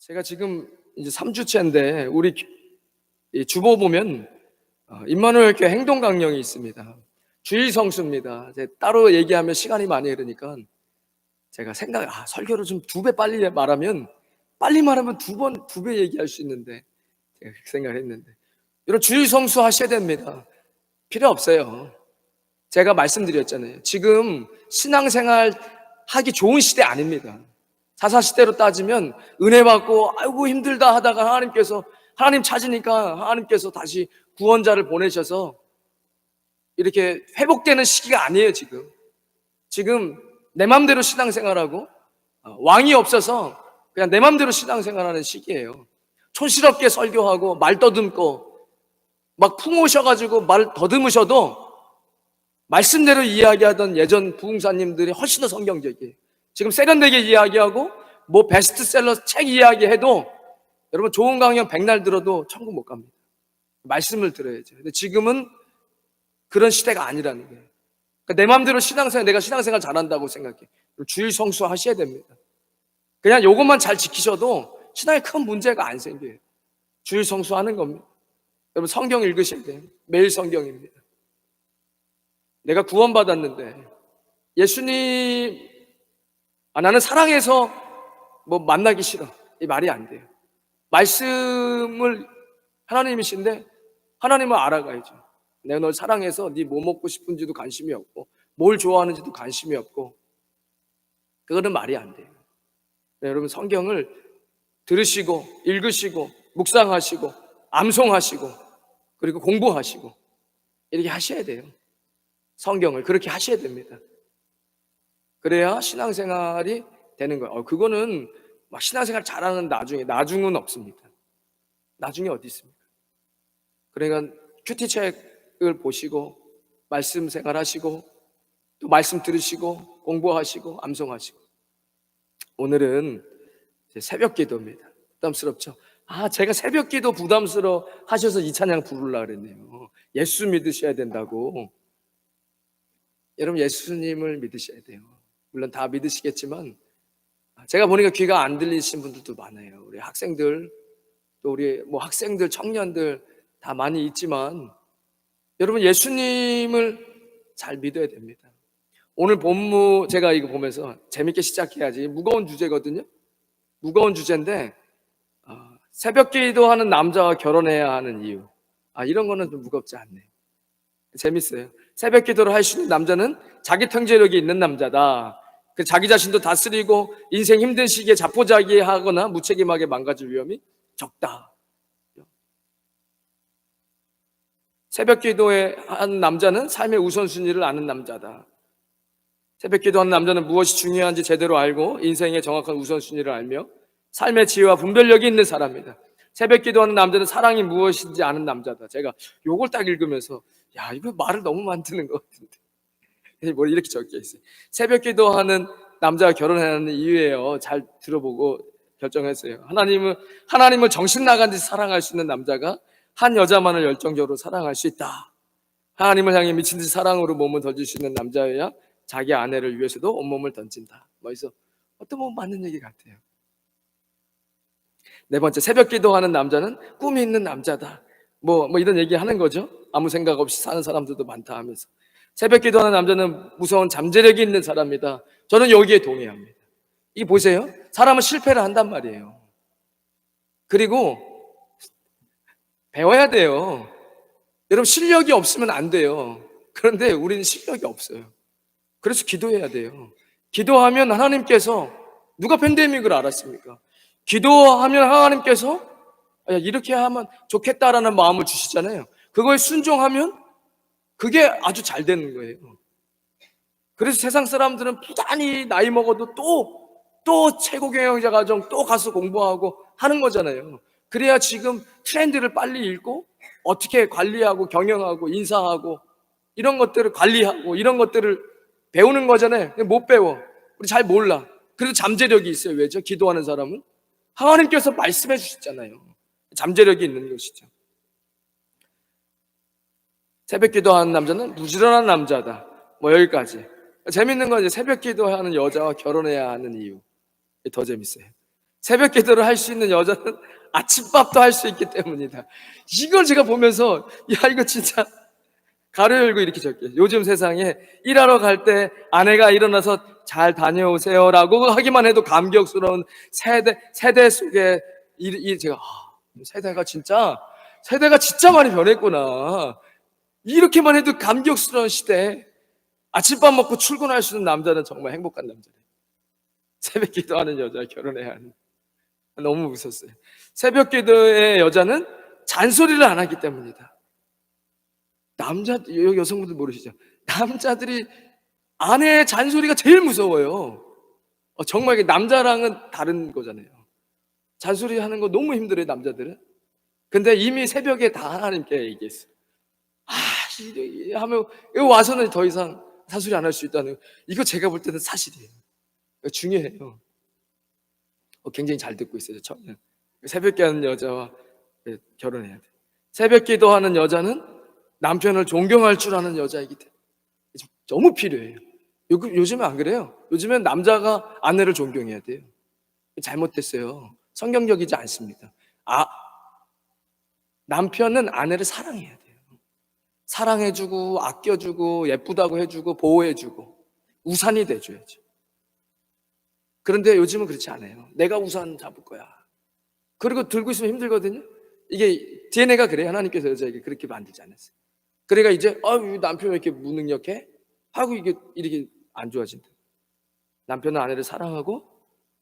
제가 지금 이제 3주째인데 우리 이 주보 보면 임마누엘 교회 행동 강령이 있습니다. 주일 성수입니다. 따로 얘기하면 시간이 많이 흐르니까 제가 설교를 좀 2배 빨리 말하면 두 배 얘기할 수 있는데 제가 그렇게 생각을 했는데, 여러분 주일 성수 하셔야 됩니다. 필요 없어요. 제가 말씀드렸잖아요. 지금 신앙생활 하기 좋은 시대 아닙니다. 사사시대로 따지면 은혜 받고 아이고 힘들다 하다가 하나님 찾으니까 하나님께서 다시 구원자를 보내셔서 이렇게 회복되는 시기가 아니에요. 지금 내 맘대로 신앙생활하고 왕이 없어서 그냥 내 맘대로 신앙생활하는 시기예요. 촌스럽게 설교하고 말 더듬고 막 풍오셔가지고 말 더듬으셔도 말씀대로 이야기하던 예전 부흥사님들이 훨씬 더 성경적이에요. 지금 세련되게 이야기하고 뭐 베스트셀러 책 이야기해도 여러분 좋은 강연 100날 들어도 천국 못 갑니다. 말씀을 들어야죠. 근데 지금은 그런 시대가 아니라는 거예요. 그러니까 내 마음대로 내가 신앙생활 잘한다고 생각해. 주일 성수 하셔야 됩니다. 그냥 요것만 잘 지키셔도 신앙에 큰 문제가 안 생겨요. 주일 성수하는 겁니다. 여러분 성경 읽으셔야 돼요. 매일 성경입니다. 내가 구원받았는데 예수님 나는 사랑해서 뭐 만나기 싫어, 이 말이 안 돼요. 말씀을 하나님이신데 하나님을 알아가야죠. 내가 널 사랑해서 네 뭐 먹고 싶은지도 관심이 없고 뭘 좋아하는지도 관심이 없고, 그거는 말이 안 돼요. 네, 여러분 성경을 들으시고 읽으시고 묵상하시고 암송하시고 그리고 공부하시고 이렇게 하셔야 돼요. 성경을 그렇게 하셔야 됩니다. 그래야 신앙생활이 되는 거예요. 그거는 막 신앙생활 잘하는 나중은 없습니다. 나중에 어디 있습니까? 그러니까 큐티책을 보시고 말씀 생활하시고 또 말씀 들으시고 공부하시고 암송하시고. 오늘은 새벽 기도입니다. 부담스럽죠? 제가 새벽 기도 부담스러워 하셔서 이 찬양 부르려고 그랬네요. 예수 믿으셔야 된다고. 여러분 예수님을 믿으셔야 돼요. 물론 다 믿으시겠지만 제가 보니까 귀가 안 들리신 분들도 많아요. 우리 학생들, 또 우리 학생들, 청년들 다 많이 있지만 여러분 예수님을 잘 믿어야 됩니다. 오늘 본문 제가 이거 보면서 재밌게 시작해야지. 무거운 주제거든요. 무거운 주제인데 새벽 기도하는 남자와 결혼해야 하는 이유. 이런 거는 좀 무겁지 않네요. 재밌어요. 새벽 기도를 할 수 있는 남자는 자기 통제력이 있는 남자다. 자기 자신도 다스리고 인생 힘든 시기에 자포자기하거나 무책임하게 망가질 위험이 적다. 새벽 기도에 한 남자는 삶의 우선순위를 아는 남자다. 새벽 기도하는 남자는 무엇이 중요한지 제대로 알고 인생의 정확한 우선순위를 알며 삶의 지혜와 분별력이 있는 사람이다. 새벽 기도하는 남자는 사랑이 무엇인지 아는 남자다. 제가 요걸 딱 읽으면서 이거 말을 너무 만드는 것 같은데 뭐 이렇게 적혀 있어요. 새벽 기도하는 남자가 결혼하는 이유예요. 잘 들어보고 결정했어요. 하나님을 정신 나간 듯이 사랑할 수 있는 남자가 한 여자만을 열정적으로 사랑할 수 있다. 하나님을 향해 미친 듯이 사랑으로 몸을 던질 수 있는 남자여야 자기 아내를 위해서도 온몸을 던진다. 그래서 어떤 분 맞는 얘기 같아요. 네 번째, 새벽 기도하는 남자는 꿈이 있는 남자다. 뭐 이런 얘기 하는 거죠. 아무 생각 없이 사는 사람들도 많다 하면서. 새벽 기도하는 남자는 무서운 잠재력이 있는 사람이다. 저는 여기에 동의합니다. 이 보세요. 사람은 실패를 한단 말이에요. 그리고 배워야 돼요. 여러분 실력이 없으면 안 돼요. 그런데 우리는 실력이 없어요. 그래서 기도해야 돼요. 기도하면 하나님께서, 누가 팬데믹을 알았습니까? 기도하면 하나님께서 이렇게 하면 좋겠다라는 마음을 주시잖아요. 그거에 순종하면 그게 아주 잘 되는 거예요. 그래서 세상 사람들은 부단히 나이 먹어도 또 최고 경영자 과정 또 가서 공부하고 하는 거잖아요. 그래야 지금 트렌드를 빨리 읽고 어떻게 관리하고 경영하고 인사하고 이런 것들을 관리하고 이런 것들을 배우는 거잖아요. 못 배워. 우리 잘 몰라. 그래도 잠재력이 있어요. 왜죠? 기도하는 사람은 하나님께서 말씀해 주셨잖아요. 잠재력이 있는 것이죠. 새벽 기도하는 남자는 부지런한 남자다. 여기까지. 재밌는 건 이제 새벽 기도하는 여자와 결혼해야 하는 이유. 더 재밌어요. 새벽 기도를 할 수 있는 여자는 아침밥도 할 수 있기 때문이다. 이걸 제가 보면서 야, 이거 진짜 가로 열고 이렇게 적게요. 요즘 세상에 일하러 갈 때 아내가 일어나서 잘 다녀오세요라고 하기만 해도 감격스러운 세대 속에 제가 세대가 진짜 많이 변했구나. 이렇게만 해도 감격스러운 시대에 아침밥 먹고 출근할 수 있는 남자는 정말 행복한 남자예요. 새벽 기도하는 여자 결혼해야 하는. 너무 웃었어요. 새벽 기도의 여자는 잔소리를 안 하기 때문이다. 여성분들 모르시죠? 남자들이 아내의 잔소리가 제일 무서워요. 정말 남자랑은 다른 거잖아요. 잔소리 하는 거 너무 힘들어요, 남자들은. 근데 이미 새벽에 다 하나님께 얘기했어요. 하면 여기 와서는 더 이상 잔소리 안 할 수 있다는, 이거 제가 볼 때는 사실이에요. 중요해요. 굉장히 잘 듣고 있어요. 새벽 기도하는 여자와 결혼해야 돼. 새벽 기도하는 여자는 남편을 존경할 줄 아는 여자이기 때문에 너무 필요해요. 요즘은 안 그래요. 요즘엔 남자가 아내를 존경해야 돼요. 잘못됐어요. 성경적이지 않습니다. 남편은 아내를 사랑해야 돼요. 사랑해주고 아껴주고 예쁘다고 해주고 보호해주고 우산이 돼줘야죠. 그런데 요즘은 그렇지 않아요. 내가 우산 잡을 거야. 그리고 들고 있으면 힘들거든요. 이게 DNA가 그래요. 하나님께서 여자에게 그렇게 만들지 않았어요. 그러니까 이제 남편 왜 이렇게 무능력해? 하고 이게 이렇게 안 좋아진다. 남편은 아내를 사랑하고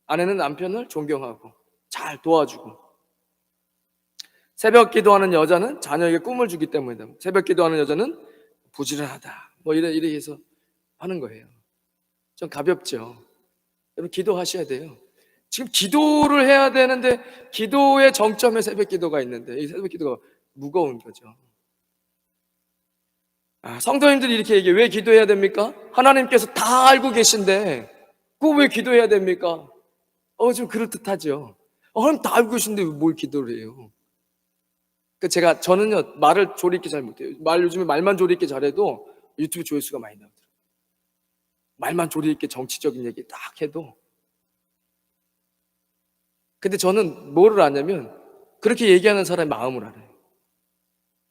아내는 남편을 존경하고 잘 도와주고. 새벽 기도하는 여자는 자녀에게 꿈을 주기 때문이다. 새벽 기도하는 여자는 부지런하다. 이렇게 해서 하는 거예요. 좀 가볍죠. 여러분 기도하셔야 돼요. 지금 기도를 해야 되는데 기도의 정점에 새벽 기도가 있는데 이 새벽 기도가 무거운 거죠. 성도님들이 이렇게 얘기해요. 왜 기도해야 됩니까? 하나님께서 다 알고 계신데 그거 왜 기도해야 됩니까? 좀 그럴듯하죠. 하나님 다 알고 계신데 뭘 기도를 해요? 저는요 말을 조리 있게 잘 못해요. 요즘에 말만 조리 있게 잘해도 유튜브 조회수가 많이 나오더라고요. 말만 조리 있게 정치적인 얘기 딱 해도. 근데 저는 뭐를 아냐면 그렇게 얘기하는 사람의 마음을 알아요.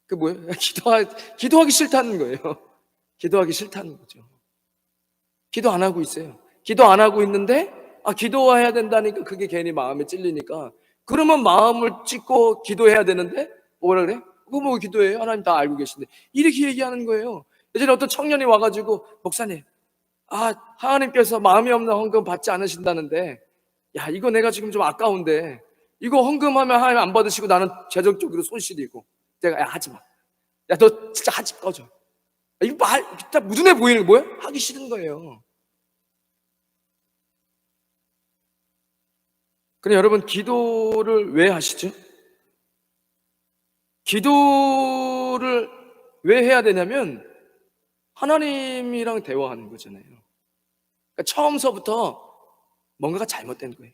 그 뭐예요? 기도하기 싫다는 거예요. 기도하기 싫다는 거죠. 기도 안 하고 있어요. 기도 안 하고 있는데 기도해야 된다니까 그게 괜히 마음에 찔리니까 그러면 마음을 찢고 기도해야 되는데 뭐라 그래? 그거 뭐 기도해요? 하나님 다 알고 계신데 이렇게 얘기하는 거예요. 예전에 어떤 청년이 와가지고 목사님 하나님께서 마음이 없는 헌금 받지 않으신다는데 이거 내가 지금 좀 아까운데 이거 헌금하면 하나님 안 받으시고 나는 재정적으로 손실이고 내가 하지마. 너 진짜 하지 꺼져. 이거 딱 무둔해 보이는 거 뭐예요? 하기 싫은 거예요. 그럼 여러분 기도를 왜 하시죠? 기도를 왜 해야 되냐면 하나님이랑 대화하는 거잖아요. 그러니까 처음서부터 뭔가가 잘못된 거예요.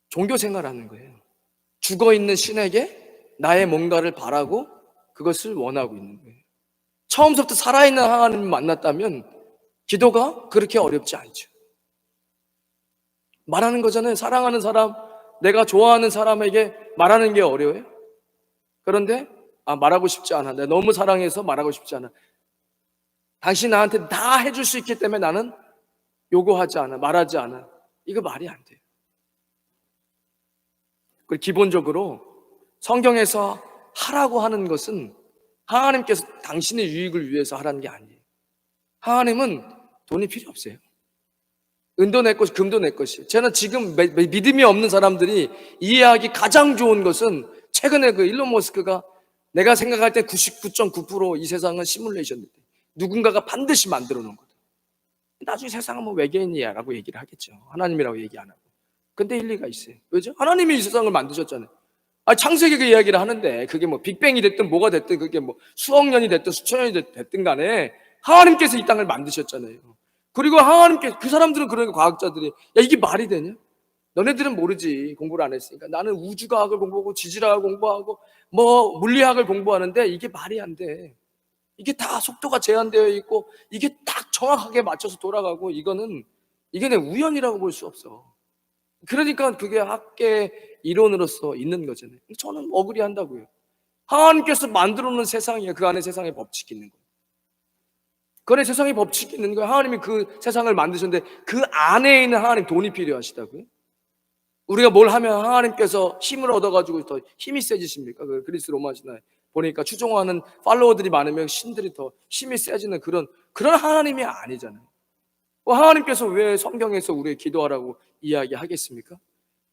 종교 생활하는 거예요. 죽어있는 신에게 나의 뭔가를 바라고 그것을 원하고 있는 거예요. 처음부터 살아있는 하나님을 만났다면 기도가 그렇게 어렵지 않죠. 말하는 거잖아요. 사랑하는 사람, 내가 좋아하는 사람에게 말하는 게 어려워요? 그런데 말하고 싶지 않아. 내가 너무 사랑해서 말하고 싶지 않아. 당신 나한테 다 해줄 수 있기 때문에 나는 요구하지 않아. 말하지 않아. 이거 말이 안 돼요. 그리고 기본적으로 성경에서 하라고 하는 것은 하나님께서 당신의 유익을 위해서 하라는 게 아니에요. 하나님은 돈이 필요 없어요. 은도 내 것이 금도 내 것이에요. 저는 지금 믿음이 없는 사람들이 이해하기 가장 좋은 것은 최근에 그 일론 머스크가 내가 생각할 때 99.9% 이 세상은 시뮬레이션인데 누군가가 반드시 만들어 놓은 거다. 나중에 세상은 뭐 외계인이야 라고 얘기를 하겠죠. 하나님이라고 얘기 안 하고. 근데 일리가 있어요. 왜죠? 하나님이 이 세상을 만드셨잖아요. 창세기 그 이야기를 하는데 그게 뭐 빅뱅이 됐든 뭐가 됐든 그게 뭐 수억 년이 됐든 수천 년이 됐든 간에 하나님께서 이 땅을 만드셨잖아요. 그리고 하나님께 그 사람들은 그러니까 과학자들이 이게 말이 되냐? 너네들은 모르지. 공부를 안 했으니까. 나는 우주과학을 공부하고 지질학을 공부하고 뭐 물리학을 공부하는데 이게 말이 안 돼. 이게 다 속도가 제한되어 있고 이게 딱 정확하게 맞춰서 돌아가고 이게 내 우연이라고 볼 수 없어. 그러니까 그게 학계 이론으로서 있는 거잖아요. 저는 어그리한다고요. 하나님께서 만들어 놓은 세상이에요. 그 안에 세상의 법칙이 있는 거예요. 그 안에 세상의 법칙이 있는 거예요. 하나님이 그 세상을 만드셨는데 그 안에 있는 하나님 돈이 필요하시다고요? 우리가 뭘 하면 하나님께서 힘을 얻어가지고 더 힘이 세지십니까? 그 그리스 로마 신화에 보니까 추종하는 팔로워들이 많으면 신들이 더 힘이 세지는 그런 하나님이 아니잖아요. 하나님께서 왜 성경에서 우리에게 기도하라고 이야기하겠습니까?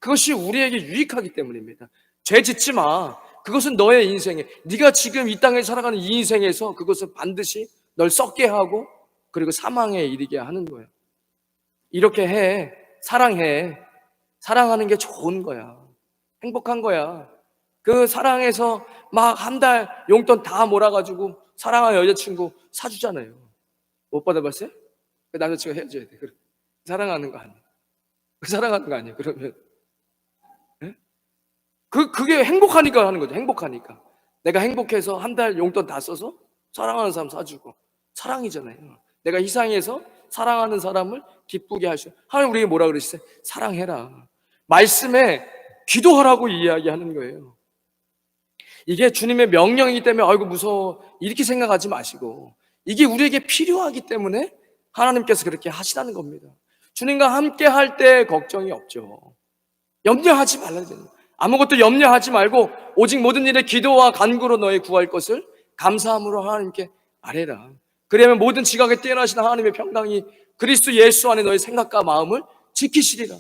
그것이 우리에게 유익하기 때문입니다. 죄 짓지 마. 그것은 너의 인생에, 네가 지금 이 땅에 살아가는 이 인생에서 그것은 반드시 널 썩게 하고 그리고 사망에 이르게 하는 거예요. 이렇게 해. 사랑해. 사랑하는 게 좋은 거야. 행복한 거야. 그 사랑해서 막 한 달 용돈 다 몰아가지고 사랑하는 여자친구 사주잖아요. 못 받아봤어요? 그 남자친구가 헤어져야 돼. 사랑하는 거 아니에요. 사랑하는 거 아니에요. 그러면 예? 그게 행복하니까 하는 거죠. 행복하니까. 내가 행복해서 한 달 용돈 다 써서 사랑하는 사람 사주고 사랑이잖아요. 내가 희생해서 사랑하는 사람을 기쁘게 하셔. 하나님 우리에게 뭐라 그러시어요? 사랑해라. 말씀에 기도하라고 이야기하는 거예요. 이게 주님의 명령이기 때문에 아이고 무서워 이렇게 생각하지 마시고 이게 우리에게 필요하기 때문에 하나님께서 그렇게 하시라는 겁니다. 주님과 함께 할 때 걱정이 없죠. 염려하지 말아야 됩니다. 아무것도 염려하지 말고 오직 모든 일에 기도와 간구로 너희 구할 것을 감사함으로 하나님께 아뢰라. 그러면 모든 지각에 뛰어나신 하나님의 평강이 그리스도 예수 안에 너희 생각과 마음을 지키시리라.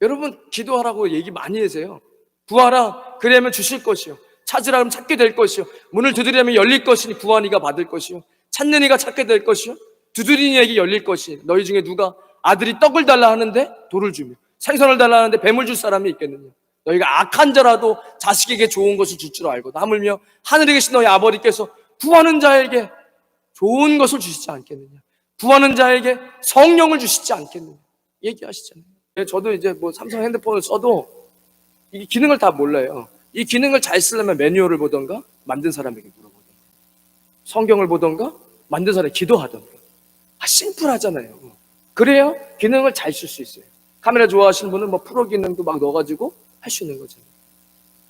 여러분 기도하라고 얘기 많이 하세요. 구하라 그러면 주실 것이요 찾으라 그러면 찾게 될 것이요 문을 두드리면 열릴 것이니 구하는 이가 받을 것이요 찾는 이가 찾게 될 것이요 두드리는 이에게 열릴 것이니 너희 중에 누가 아들이 떡을 달라 하는데 돌을 주며 생선을 달라 하는데 뱀을 줄 사람이 있겠느냐. 너희가 악한 자라도 자식에게 좋은 것을 줄 줄 알고 하물며 하늘에 계신 너희 아버지께서 구하는 자에게 좋은 것을 주시지 않겠느냐. 구하는 자에게 성령을 주시지 않겠느냐 얘기하시잖아요. 저도 이제 뭐 삼성 핸드폰을 써도 이 기능을 다 몰라요. 이 기능을 잘 쓰려면 매뉴얼을 보던가 만든 사람에게 물어보던가 성경을 보던가 만든 사람에게 기도하던가. 심플하잖아요. 그래야 기능을 잘 쓸 수 있어요. 카메라 좋아하시는 분은 뭐 프로 기능도 막 넣어가지고 할 수 있는 거잖아요.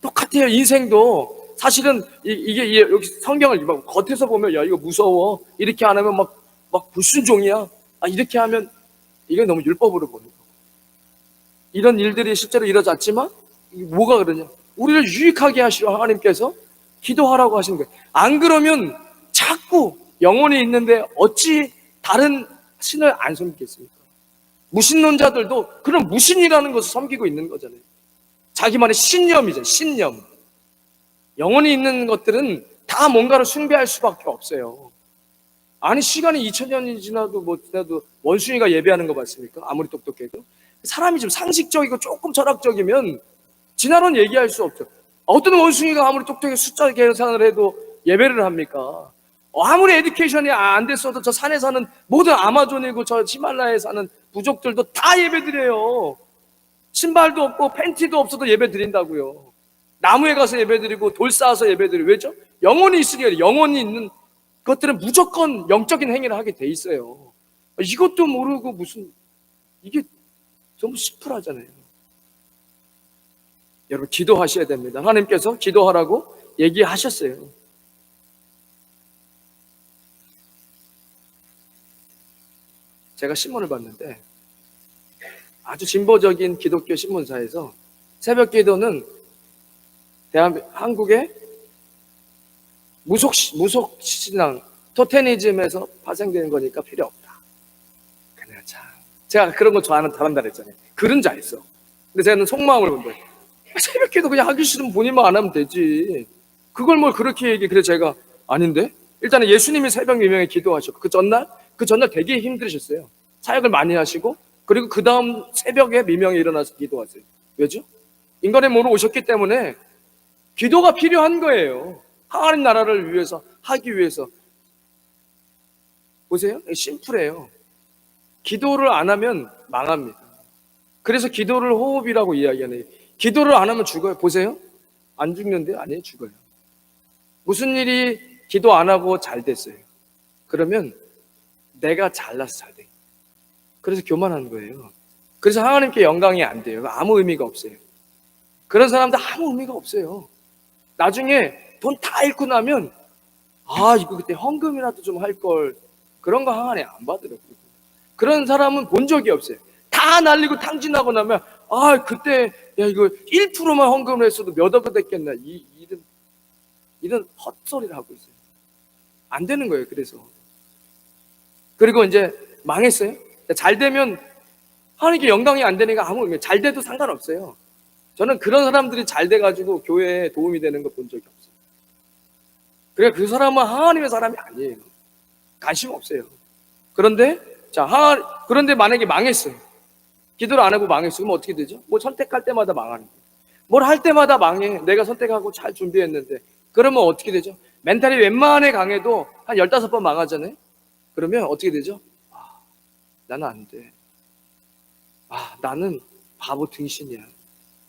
똑같아요. 인생도 사실은 이게 여기 성경을 막 겉에서 보면 야 이거 무서워 이렇게 안 하면 막 불순종이야. 이렇게 하면 이게 너무 율법으로 보는 거고 이런 일들이 실제로 이루어졌지만 뭐가 그러냐? 우리를 유익하게 하시려 하나님께서 기도하라고 하시는 거예요. 안 그러면 자꾸 영혼이 있는데 어찌 다른 신을 안 섬기겠습니까? 무신론자들도 그런 무신이라는 것을 섬기고 있는 거잖아요. 자기만의 신념이죠. 신념. 영혼이 있는 것들은 다 뭔가를 숭배할 수밖에 없어요. 아니 시간이 2000년이 지나도 원숭이가 예배하는 거 봤습니까? 아무리 똑똑해도 사람이 좀 상식적이고 조금 철학적이면 진화론 얘기할 수 없죠. 어떤 원숭이가 아무리 똑똑하게 숫자 계산을 해도 예배를 합니까? 아무리 에듀케이션이 안 됐어도 저 산에 사는 모든 아마존이고 저 히말라야에 사는 부족들도 다 예배드려요. 신발도 없고 팬티도 없어도 예배드린다고요. 나무에 가서 예배드리고 돌 쌓아서 예배드리고 왜죠? 영혼이 있으니까. 영혼이 있는 것들은 무조건 영적인 행위를 하게 돼 있어요. 이것도 모르고 무슨 이게 너무 심플하잖아요. 여러분 기도하셔야 됩니다. 하나님께서 기도하라고 얘기하셨어요. 제가 신문을 봤는데 아주 진보적인 기독교 신문사에서 새벽 기도는 한국의 무속신앙, 토테니즘에서 파생되는 거니까 필요 없다. 그냥 참 제가 그런 거 잘한다 그랬잖아요. 글은 잘 써. 근데 제가 속마음을 본 거예요. 새벽 기도 그냥 하기 싫으면 본인만 안 하면 되지. 그걸 뭘 그렇게 얘기해. 그래서 제가 아닌데? 일단은 예수님이 새벽 미명에 기도하셨고 그 전날 되게 힘드셨어요. 사역을 많이 하시고 그리고 그 다음 새벽에 미명에 일어나서 기도하세요. 왜죠? 인간의 몸으로 오셨기 때문에 기도가 필요한 거예요. 하나님 나라를 위해서 하기 위해서. 보세요. 심플해요. 기도를 안 하면 망합니다. 그래서 기도를 호흡이라고 이야기하네요. 기도를 안 하면 죽어요. 보세요. 안 죽는데 아니에요. 죽어요. 무슨 일이 기도 안 하고 잘 됐어요. 그러면 내가 잘나서 잘 돼. 그래서 교만한 거예요. 그래서 하나님께 영광이 안 돼요. 아무 의미가 없어요. 그런 사람들 아무 의미가 없어요. 나중에 돈 다 잃고 나면 이거 그때 헌금이라도 좀 할 걸, 그런 거 하나님 안 받으려고. 그런 사람은 본 적이 없어요. 다 날리고 탕진하고 나면 그때 야 이거 1%만 헌금을 했어도 몇 억은 됐겠나, 이런 헛소리를 하고 있어요. 안 되는 거예요. 그리고 이제 망했어요. 잘 되면 하나님께 영광이 안 되니까 아무 의미, 잘 돼도 상관없어요. 저는 그런 사람들이 잘 돼가지고 교회에 도움이 되는 거 본 적이 없어요. 그러니까 그 사람은 하나님의 사람이 아니에요. 관심 없어요. 그런데 만약에 망했어요. 기도를 안 하고 망했어요. 그럼 어떻게 되죠? 뭐 선택할 때마다 망하는 거예요. 뭘 할 때마다 망해. 내가 선택하고 잘 준비했는데. 그러면 어떻게 되죠? 멘탈이 웬만해 강해도 한 15번 망하잖아요. 그러면 어떻게 되죠? 나는 안 돼. 나는 바보 등신이야.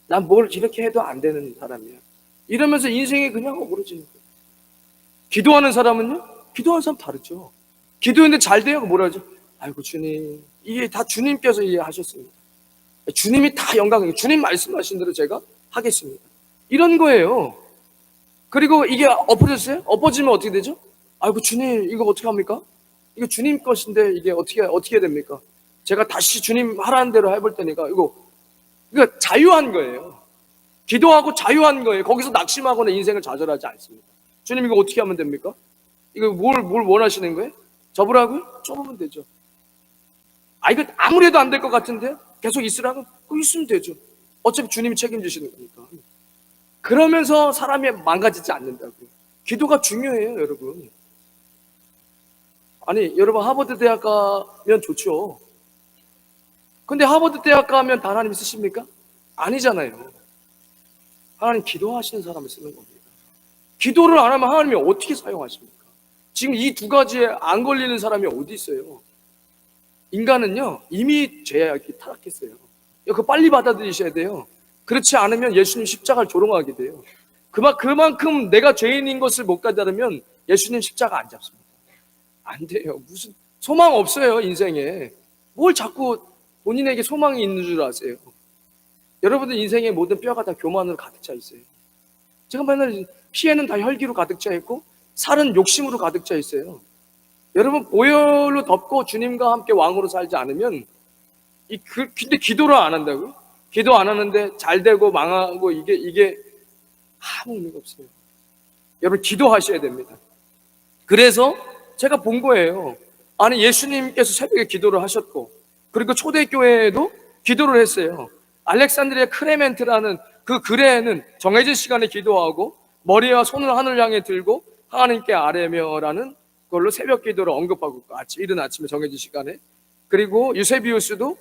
난 뭘 이렇게 해도 안 되는 사람이야. 이러면서 인생이 그냥 어그러지는 거예요. 기도하는 사람은요? 기도하는 사람 다르죠. 기도했는데 잘 돼요? 뭐라 하죠? 아이고 주님, 이게 다 주님께서 하셨습니다. 주님이 다 영광이에요. 주님 말씀하신 대로 제가 하겠습니다. 이런 거예요. 그리고 이게 엎어졌어요? 엎어지면 어떻게 되죠? 아이고 주님, 이거 어떻게 합니까? 이거 주님 것인데 이게 어떻게 됩니까? 제가 다시 주님 하라는 대로 해볼 테니까 이거 자유한 거예요. 기도하고 자유한 거예요. 거기서 낙심하거나 인생을 좌절하지 않습니다. 주님 이거 어떻게 하면 됩니까? 이거 뭘 원하시는 거예요? 접으라고요? 접으면 되죠. 이거 아무래도 안 될 것 같은데 계속 있으라고? 그거 있으면 되죠. 어차피 주님이 책임지시는 거니까. 그러면서 사람이 망가지지 않는다고요. 기도가 중요해요, 여러분. 여러분 하버드 대학 가면 좋죠. 근데 하버드 대학 가면 다 하나님 쓰십니까? 아니잖아요. 하나님 기도하시는 사람을 쓰는 겁니다. 기도를 안 하면 하나님이 어떻게 사용하십니까? 지금 이 두 가지에 안 걸리는 사람이 어디 있어요? 인간은요 이미 죄악이 타락했어요. 그거 빨리 받아들이셔야 돼요. 그렇지 않으면 예수님 십자가를 조롱하게 돼요. 그만큼 내가 죄인인 것을 못 깨달으면 예수님 십자가 안 잡습니다. 안 돼요. 무슨 소망 없어요, 인생에. 뭘 자꾸 본인에게 소망이 있는 줄 아세요? 여러분들 인생의 모든 뼈가 다 교만으로 가득 차 있어요. 제가 맨날 피에는 다 혈기로 가득 차 있고 살은 욕심으로 가득 차 있어요. 여러분 보혈로 덮고 주님과 함께 왕으로 살지 않으면 근데 기도를 안 한다고요? 기도 안 하는데 잘 되고 망하고 이게 아무 의미가 없어요. 여러분 기도하셔야 됩니다. 그래서 제가 본 거예요. 예수님께서 새벽에 기도를 하셨고 그리고 초대교회에도 기도를 했어요. 알렉산드리아 크레멘트라는 그 글에는 정해진 시간에 기도하고 머리와 손을 하늘 향해 들고 하나님께 아뢰며라는 그걸로 새벽 기도를 언급하고 이른 아침에 정해진 시간에. 그리고 유세비우스도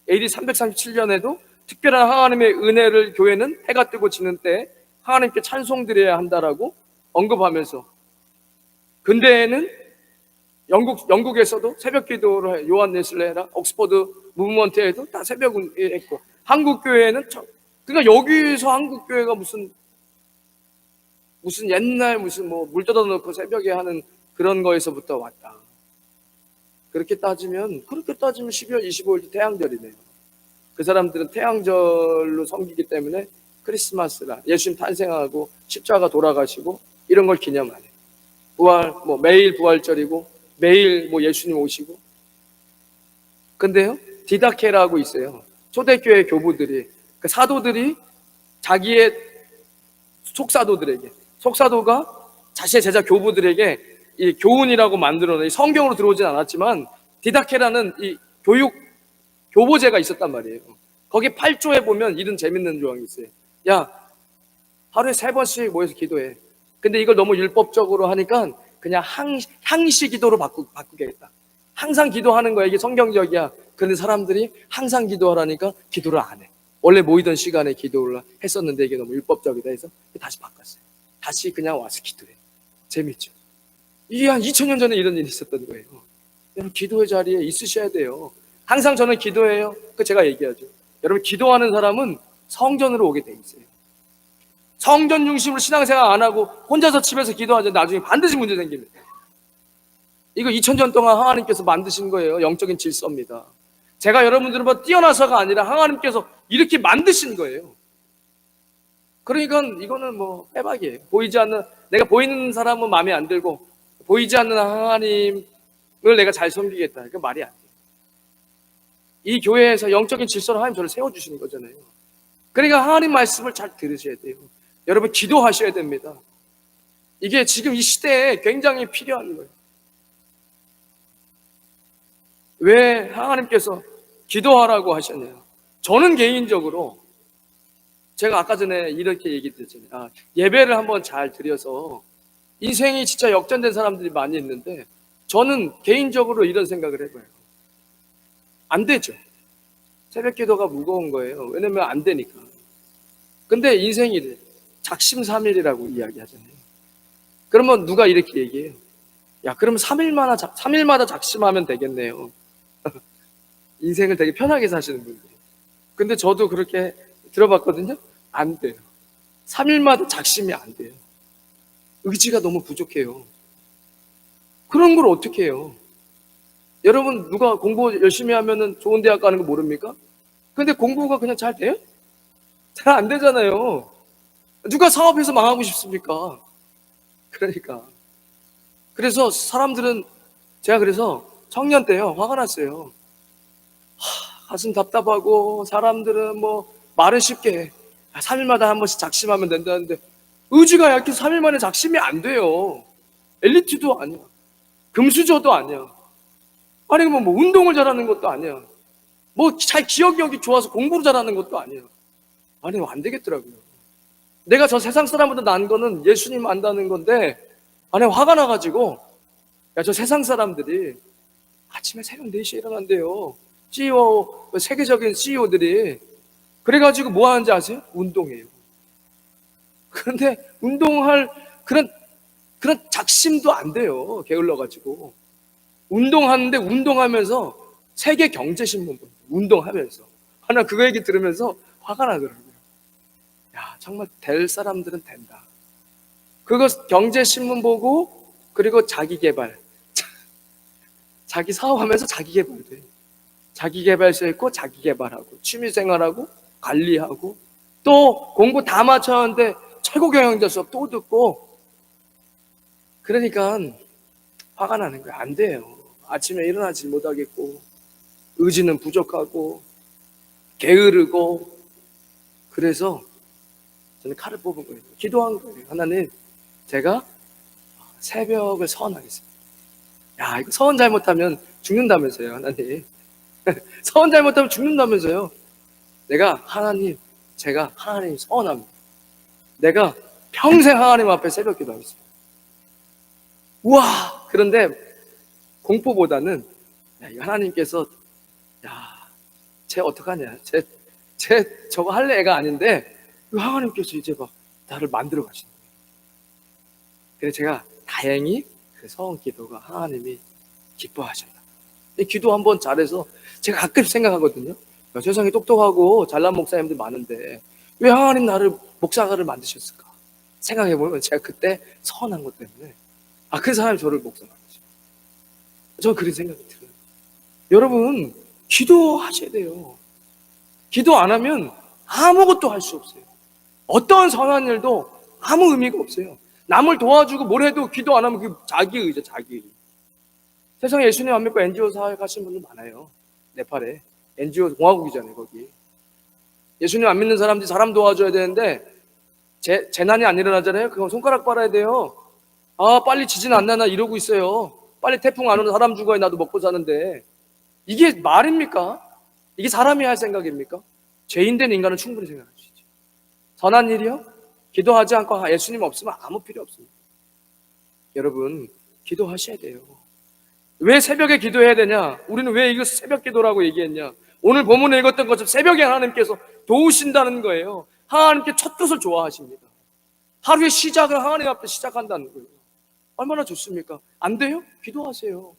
AD 337년에도 특별한 하나님의 은혜를 교회는 해가 뜨고 지는 때 하나님께 찬송드려야 한다라고 언급하면서, 근대에는 영국에서도 새벽 기도를 해요. 요한 웨슬레랑 옥스퍼드 무브먼트에도 다 새벽에 했고, 한국 교회는 그러니까 여기서 한국 교회가 무슨 옛날 물 떠다 놓고 새벽에 하는 그런 거에서부터 왔다. 그렇게 따지면 12월 25일도 태양절이네요. 그 사람들은 태양절로 섬기기 때문에 크리스마스라 예수님 탄생하고 십자가 돌아가시고 이런 걸 기념하네. 부활 매일 부활절이고 매일 예수님 오시고. 근데요 디다케라고 있어요. 초대교회 교부들이, 그 사도들이 자기의 속사도가 자신의 제자 교부들에게 이 교훈이라고 만들어낸, 성경으로 들어오진 않았지만 디다케라는 이 교보제가 있었단 말이에요. 거기 8조에 보면 이런 재밌는 조항이 있어요. 야, 하루에 3번씩 모여서 기도해. 근데 이걸 너무 율법적으로 하니까 그냥 항시 기도로 바꾸겠다. 항상 기도하는 거야. 이게 성경적이야. 그런데 사람들이 항상 기도하라니까 기도를 안 해. 원래 모이던 시간에 기도를 했었는데 이게 너무 율법적이다 해서 다시 바꿨어요. 다시 그냥 와서 기도해. 재밌죠? 이게 한 2000년 전에 이런 일이 있었던 거예요. 여러분 기도의 자리에 있으셔야 돼요. 항상 저는 기도해요. 제가 얘기하죠. 여러분 기도하는 사람은 성전으로 오게 돼 있어요. 성전 중심으로 신앙생활 안 하고 혼자서 집에서 기도하자 나중에 반드시 문제 생깁니다. 이거 2000년 동안 하나님께서 만드신 거예요. 영적인 질서입니다. 제가 여러분들보다 뛰어나서가 아니라 하나님께서 이렇게 만드신 거예요. 그러니까 이거는 뭐 빼박이에요. 보이지 않는, 내가 보이는 사람은 마음에 안 들고 보이지 않는 하나님을 내가 잘 섬기겠다. 그 말이 안 돼요. 이 교회에서 영적인 질서로 하나님 저를 세워주시는 거잖아요. 그러니까 하나님 말씀을 잘 들으셔야 돼요. 여러분 기도하셔야 됩니다. 이게 지금 이 시대에 굉장히 필요한 거예요. 왜 하나님께서 기도하라고 하셨냐? 저는 개인적으로 제가 아까 전에 이렇게 얘기 드렸잖아요. 예배를 한번 잘 드려서 인생이 진짜 역전된 사람들이 많이 있는데 저는 개인적으로 이런 생각을 해봐요. 안 되죠. 새벽 기도가 무거운 거예요. 왜냐면 안 되니까. 근데 인생이 작심삼일이라고 이야기하잖아요. 그러면 누가 이렇게 얘기해요. 야, 그럼 3일마다 작심하면 되겠네요. 인생을 되게 편하게 사시는 분들. 근데 저도 그렇게 들어봤거든요. 안 돼요. 3일마다 작심이 안 돼요. 의지가 너무 부족해요. 그런 걸 어떻게 해요? 여러분 누가 공부 열심히 하면은 좋은 대학 가는 거 모릅니까? 근데 공부가 그냥 잘 돼요? 잘 안 되잖아요. 누가 사업해서 망하고 싶습니까? 그러니까. 그래서 사람들은, 제가 그래서 청년 때요 화가 났어요. 가슴 답답하고 사람들은 뭐 말은 쉽게 해. 3일마다 한 번씩 작심하면 된다는데 의지가 약해 3일 만에 작심이 안 돼요. 엘리트도 아니야. 금수저도 아니야. 아니 뭐 운동을 잘하는 것도 아니야. 뭐 잘 기억력이 좋아서 공부를 잘하는 것도 아니야. 아니 안 되겠더라고요. 내가 저 세상 사람보다 난 거는 예수님 안다는 건데 아니 화가 나가지고 야, 저 세상 사람들이 아침에 새벽 4시에 일어난대요. CEO, 세계적인 CEO들이. 그래가지고 뭐 하는지 아세요? 운동해요. 그런데 운동할 그런 작심도 안 돼요. 게을러가지고. 운동하는데 운동하면서 세계 경제신문 봅니다. 운동하면서. 하나 그거 얘기 들으면서 화가 나더라고요. 야, 정말 될 사람들은 된다. 그거 경제신문 보고 그리고 자기개발. 자기 사업하면서 자기개발도 해요. 자기개발서 있고 자기개발하고 취미생활하고 관리하고 또 공부 다 마쳤는데 최고 경영자 수업 또 듣고 그러니까 화가 나는 거예요. 안 돼요. 아침에 일어나지 못하겠고 의지는 부족하고 게으르고 그래서 저는 칼을 뽑은 거예요. 기도한 거예요. 하나님 제가 새벽을 서원하겠습니다. 야 이거 서원 잘못하면 죽는다면서요. 하나님 서원 잘못하면 죽는다면서요. 제가 하나님 서원합니다. 내가 평생 하나님 앞에 새벽 기도하겠습니다. 우와! 그런데 공포보다는 야, 하나님께서 쟤 어떡하냐? 쟤 저거 할 애가 아닌데 하나님께서 이제 막 나를 만들어 가시는 거예요. 그래서 제가 다행히 그 서원 기도가 하나님이 기뻐하셨다. 기도 한번 잘해서 제가 가끔 생각하거든요. 세상에 똑똑하고 잘난 목사님들 많은데 왜 하나님 나를 목사가를 만드셨을까? 생각해보면 제가 그때 서운한 것 때문에 그 사람이 저를 목사 만드셨어요. 저는 그런 생각이 들어요. 여러분 기도하셔야 돼요. 기도 안 하면 아무것도 할 수 없어요. 어떤 선한 일도 아무 의미가 없어요. 남을 도와주고 뭘 해도 기도 안 하면 그게 자기의죠. 자기의. 세상에 예수님 안 믿고 NGO 사회 가시는 분들 많아요. 네팔에 NGO 공화국이잖아요. 거기 예수님 안 믿는 사람들이 사람 도와줘야 되는데 재난이 안 일어나잖아요. 그건 손가락 빨아야 돼요. 빨리 지진 안 나나 이러고 있어요. 빨리 태풍 안 오는 사람 죽어야 나도 먹고 사는데 이게 말입니까? 이게 사람이 할 생각입니까? 죄인된 인간은 충분히 생각할 수 있죠. 선한 일이요? 기도하지 않고 예수님 없으면 아무 필요 없습니다. 여러분 기도하셔야 돼요. 왜 새벽에 기도해야 되냐? 우리는 왜 이거 새벽 기도라고 얘기했냐? 오늘 본문에 읽었던 것처럼 새벽에 하나님께서 도우신다는 거예요. 하나님께 첫 뜻을 좋아하십니다. 하루의 시작을 하나님 앞에 시작한다는 거예요. 얼마나 좋습니까? 안 돼요? 기도하세요.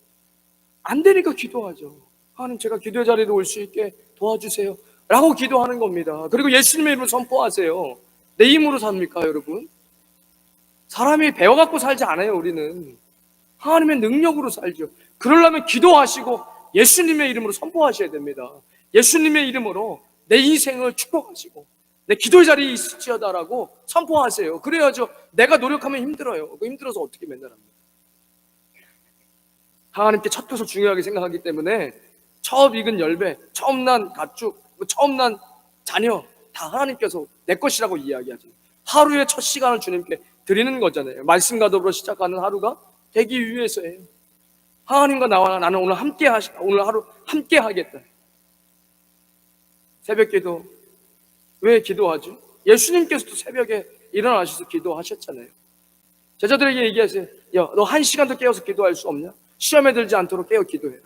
안 되니까 기도하죠. 하나님 제가 기도의 자리에 올 수 있게 도와주세요 라고 기도하는 겁니다. 그리고 예수님의 이름을 선포하세요. 내 힘으로 삽니까 여러분? 사람이 배워갖고 살지 않아요. 우리는 하나님의 능력으로 살죠. 그러려면 기도하시고 예수님의 이름으로 선포하셔야 됩니다. 예수님의 이름으로 내 인생을 축복하시고 내 기도의 자리에 있을지어다라고 선포하세요. 그래야죠. 내가 노력하면 힘들어요. 힘들어서 어떻게 맨날 합니까? 하나님께 첫 것을 중요하게 생각하기 때문에 처음 익은 열매, 처음 난 가축, 처음 난 자녀 다 하나님께서 내 것이라고 이야기하죠. 하루의 첫 시간을 주님께 드리는 거잖아요. 말씀과 더불어 시작하는 하루가 되기 위해서예요. 하나님과 나와 나는 오늘 오늘 하루 함께 하겠다. 새벽 기도 왜 기도하죠? 예수님께서도 새벽에 일어나셔서 기도하셨잖아요. 제자들에게 얘기하세요. 야, 너 1시간도 깨어서 기도할 수 없냐? 시험에 들지 않도록 깨어 기도해라.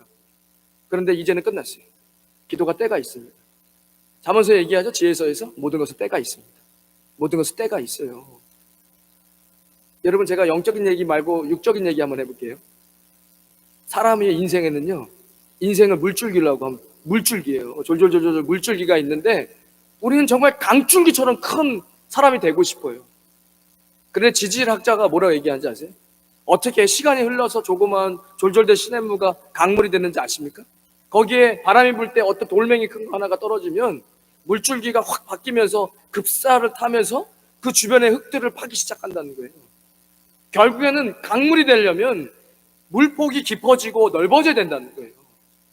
그런데 이제는 끝났어요. 기도가 때가 있습니다. 잠언서 얘기하죠. 지혜서에서 모든 것은 때가 있습니다. 모든 것은 때가 있어요. 여러분, 제가 영적인 얘기 말고 육적인 얘기 한번 해볼게요. 사람의 인생에는요, 인생을 물줄기라고 하면 물줄기예요. 졸졸졸졸 물줄기가 있는데 우리는 정말 강줄기처럼 큰 사람이 되고 싶어요. 그런데 지질학자가 뭐라고 얘기하는지 아세요? 어떻게 시간이 흘러서 조그만 졸졸된 시냇물가 강물이 되는지 아십니까? 거기에 바람이 불 때 어떤 돌멩이 큰 거 하나가 떨어지면 물줄기가 확 바뀌면서 급사를 타면서 그 주변의 흙들을 파기 시작한다는 거예요. 결국에는 강물이 되려면 물폭이 깊어지고 넓어져야 된다는 거예요.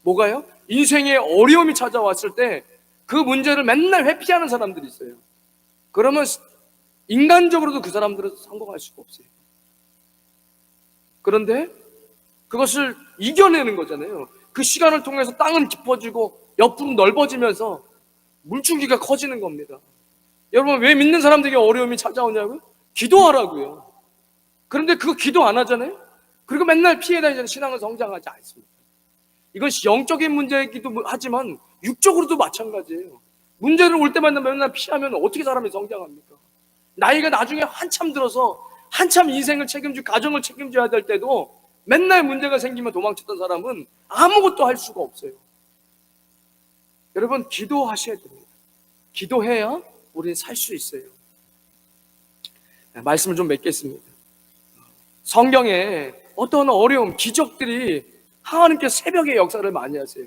뭐가요? 인생에 어려움이 찾아왔을 때 그 문제를 맨날 회피하는 사람들이 있어요. 그러면 인간적으로도 그 사람들은 성공할 수가 없어요. 그런데 그것을 이겨내는 거잖아요. 그 시간을 통해서 땅은 깊어지고 옆으로 넓어지면서 물줄기가 커지는 겁니다. 여러분, 왜 믿는 사람들에게 어려움이 찾아오냐고요? 기도하라고요. 그런데 그거 기도 안 하잖아요. 그리고 맨날 피해 다니는 신앙은 성장하지 않습니다. 이건 영적인 문제이기도 하지만 육적으로도 마찬가지예요. 문제를 올 때마다 맨날 피하면 어떻게 사람이 성장합니까? 나이가 나중에 한참 들어서 한참 인생을 책임지고 가정을 책임져야 될 때도 맨날 문제가 생기면 도망쳤던 사람은 아무것도 할 수가 없어요. 여러분, 기도하셔야 됩니다. 기도해야 우리는 살 수 있어요. 말씀을 좀 맺겠습니다. 성경에 어떤 어려움, 기적들이 하나님께서 새벽에 역사를 많이 하세요.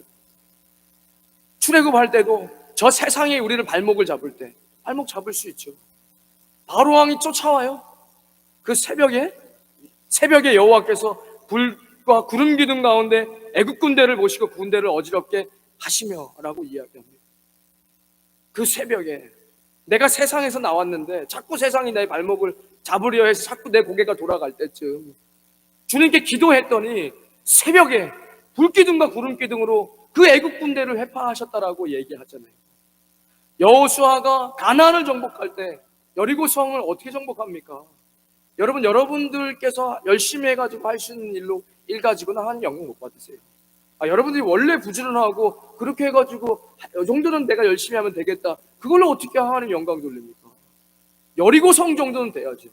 출애굽할 때도 저 세상에 우리를 발목을 잡을 때 발목 잡을 수 있죠. 바로왕이 쫓아와요. 그 새벽에 여호와께서 불과 구름 기둥 가운데 애굽 군대를 모시고 군대를 어지럽게 하시며라고 이야기합니다. 그 새벽에 내가 세상에서 나왔는데 자꾸 세상이 내 발목을 잡으려 해서 자꾸 내 고개가 돌아갈 때쯤 주님께 기도했더니 새벽에 불기둥과 구름기둥으로 그 애국 군대를 회파하셨다라고 얘기하잖아요. 여호수아가 가나안을 정복할 때 여리고성을 어떻게 정복합니까? 여러분, 여러분들께서 열심히 해가지고 할 수 있는 일 가지고는 하나님 영광 못 받으세요. 여러분들이 원래 부지런하고 그렇게 해가지고 이 정도는 내가 열심히 하면 되겠다, 그걸로 어떻게 하나님 영광 돌립니까? 여리고성 정도는 돼야지.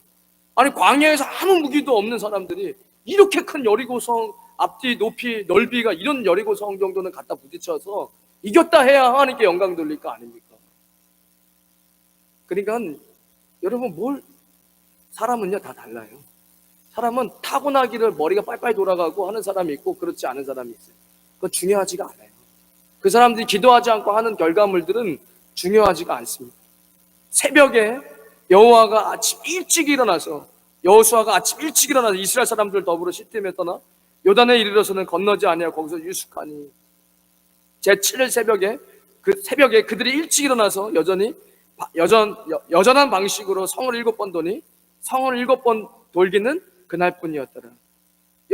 아니, 광야에서 아무 무기도 없는 사람들이 이렇게 큰 여리고성 앞뒤 높이 넓이가 이런 여리고성 정도는 갖다 부딪혀서 이겼다 해야 하나님께 영광 돌릴 거 아닙니까? 그러니까 여러분, 사람은요 다 달라요. 사람은 타고나기를 머리가 빨빨 돌아가고 하는 사람이 있고 그렇지 않은 사람이 있어요. 그건 중요하지가 않아요. 그 사람들이 기도하지 않고 하는 결과물들은 중요하지가 않습니다. 새벽에 여호수아가 아침 일찍 일어나서 이스라엘 사람들 더불어 시팀에 떠나 요단에 이르러서는 건너지 아니하고 거기서 유숙하니, 제7일 새벽에 그들이 일찍 일어나서 여전한 방식으로 성을 7번 도니 성을 7번 돌기는 그날뿐이었더라.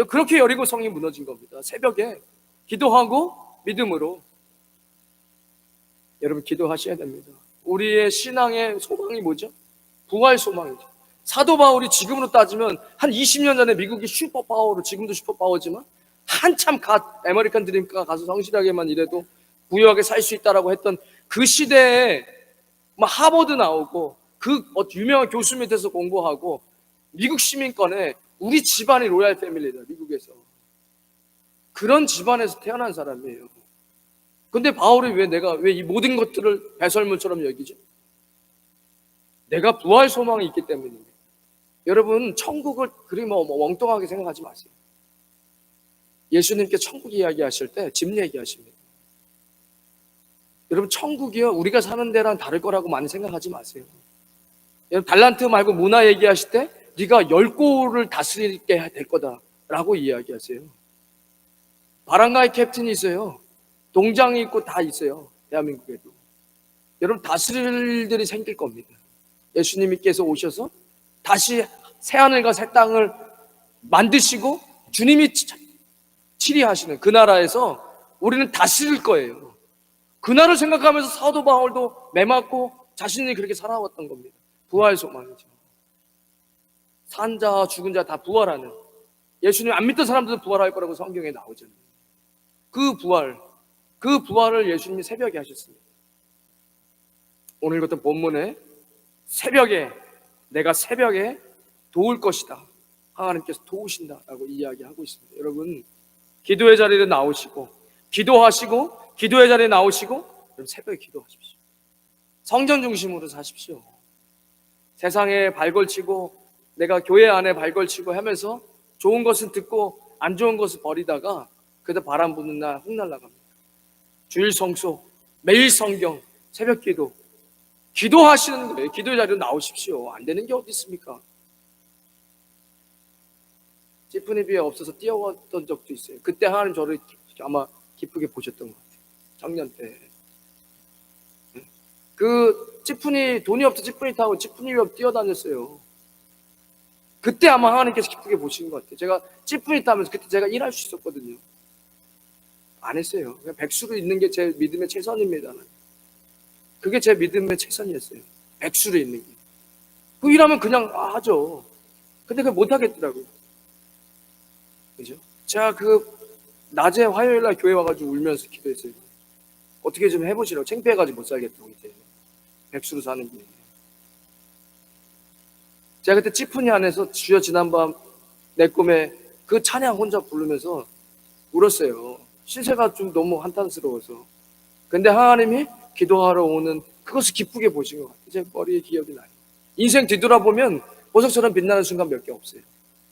그렇게 여리고 성이 무너진 겁니다. 새벽에 기도하고 믿음으로. 여러분, 기도하셔야 됩니다. 우리의 신앙의 소망이 뭐죠? 부활 소망이죠. 사도 바울이 지금으로 따지면 한 20년 전에 미국이 슈퍼파워로, 지금도 슈퍼파워지만 한참 아메리칸 드림가 가서 성실하게만 일해도 부유하게 살 수 있다라고 했던 그 시대에 하버드 나오고 그 유명한 교수 밑에서 공부하고 미국 시민권에 우리 집안이 로얄 패밀리다. 미국에서 그런 집안에서 태어난 사람이에요. 근데 바울이 왜 이 모든 것들을 배설물처럼 여기죠? 내가 부활 소망이 있기 때문입니다. 여러분, 천국을 그리 멍뚱하게 생각하지 마세요. 예수님께 천국 이야기하실 때 집 얘기하십니다. 여러분, 천국이요, 우리가 사는 데랑 다를 거라고 많이 생각하지 마세요. 여러분, 달란트 말고 문화 얘기하실 때 네가 10골을 다스리게 될 거다라고 이야기하세요. 바람가의 캡틴이 있어요. 동장이 있고 다 있어요. 대한민국에도. 여러분, 다스릴 일들이 생길 겁니다. 예수님께서 오셔서 다시 새하늘과 새 땅을 만드시고 주님이 치리하시는 그 나라에서 우리는 다스릴 거예요. 그날을 생각하면서 사도 바울도 매맞고 자신이 그렇게 살아왔던 겁니다. 부활 소망이죠. 산 자, 죽은 자 다 부활하는, 예수님 안 믿던 사람들도 부활할 거라고 성경에 나오잖아요. 그 부활을 예수님이 새벽에 하셨습니다. 오늘 같은 본문에 내가 새벽에 도울 것이다, 하나님께서 도우신다라고 이야기하고 있습니다. 여러분, 기도의 자리에 나오시고 기도하시고, 기도의 자리에 나오시고, 여러분 새벽에 기도하십시오. 성전 중심으로 사십시오. 세상에 발걸치고 내가 교회 안에 발걸치고 하면서 좋은 것은 듣고 안 좋은 것을 버리다가 그때 바람 부는 날 훅 날아갑니다. 주일 성수, 매일 성경, 새벽 기도, 기도하시는 거예요. 기도의 자리로 나오십시오. 안 되는 게 어디 있습니까? 찌푸니비에 없어서 뛰어왔던 적도 있어요. 그때 하나님 저를 아마 기쁘게 보셨던 것 같아요. 작년 때. 그 찌푸니, 돈이 없어 찌푸니 타고 찌푸니비에 뛰어다녔어요. 그때 아마 하나님께서 기쁘게 보신 것 같아요. 제가 찌푸니 타면서 그때 제가 일할 수 있었거든요. 안 했어요. 그냥 백수로 있는 게 제 믿음의 최선입니다. 그게 제 믿음의 최선이었어요. 백수로 있는 게. 그 일하면 그냥 하죠. 근데 그걸 못 하겠더라고요. 그죠? 제가 낮에 화요일날 교회 와가지고 울면서 기도했어요. 어떻게 좀 해보시라고. 창피해가지고 못 살겠다고, 이제. 백수로 사는 게. 제가 그때 찌푸니 안에서 주여 지난밤 내 꿈에 그 찬양 혼자 부르면서 울었어요. 신세가 좀 너무 한탄스러워서. 근데 하나님이 기도하러 오는 그것을 기쁘게 보신 것 같아요. 제 머리에 기억이 나요. 인생 뒤돌아보면 보석처럼 빛나는 순간 몇 개 없어요.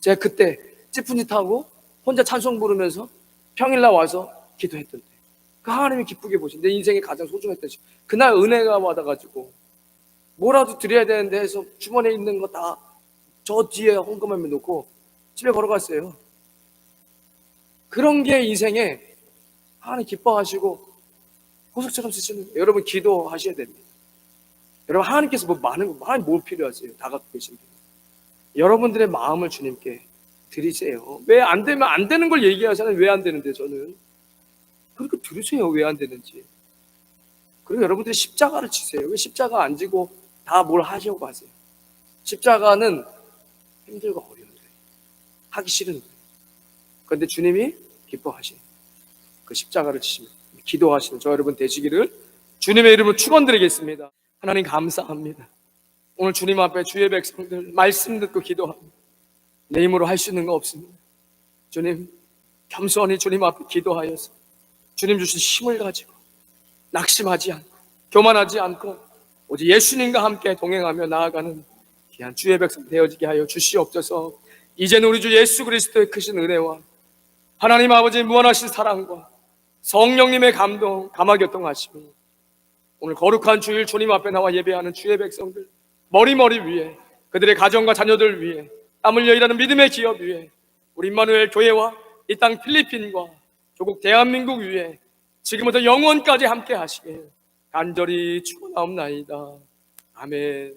제가 그때 찌푸니 타고 혼자 찬송 부르면서 평일날 와서 기도했던 때, 그 하나님이 기쁘게 보신 내 인생에 가장 소중했던 시간. 그날 은혜가 받아가지고 뭐라도 드려야 되는데 해서 주머니에 있는 거 다 저 뒤에 헌금함에 놓고 집에 걸어갔어요. 그런 게 인생에 하나님 기뻐하시고 보석처럼 쓰시는 거예요. 여러분, 기도하셔야 됩니다. 여러분, 하나님께서 하나님 뭘 필요하세요? 다 갖고 계신데. 여러분들의 마음을 주님께 드리세요. 왜 안 되면 안 되는 걸 얘기하잖아요. 왜 안 되는데 저는. 그러니까 들으세요. 왜 안 되는지. 그리고 여러분들이 십자가를 지세요. 왜 십자가 안 지고 다 뭘 하려고 하세요? 십자가는 힘들고 어려운 거예요. 하기 싫은 거예요. 그런데 주님이 기뻐하시는 그 십자가를 지시면 기도하시는 저 여러분 되시기를 주님의 이름으로 축원드리겠습니다. 하나님 감사합니다. 오늘 주님 앞에 주의 백성들 말씀 듣고 기도합니다. 내 힘으로 할 수 있는 거 없습니다. 주님, 겸손히 주님 앞에 기도하여서 주님 주신 힘을 가지고 낙심하지 않고 교만하지 않고 오직 예수님과 함께 동행하며 나아가는 귀한 주의 백성 되어지게 하여 주시옵소서. 이제는 우리 주 예수 그리스도의 크신 은혜와 하나님 아버지의 무한하신 사랑과 성령님의 감동, 감화교통하심이 오늘 거룩한 주일 주님 앞에 나와 예배하는 주의 백성들 머리머리 위에, 그들의 가정과 자녀들 위에, 땀 흘려 일하는 믿음의 기업 위에, 우리 임마누엘 교회와 이 땅 필리핀과 조국 대한민국 위에 지금부터 영원까지 함께 하시길 간절히 축원하옵나이다. 아멘.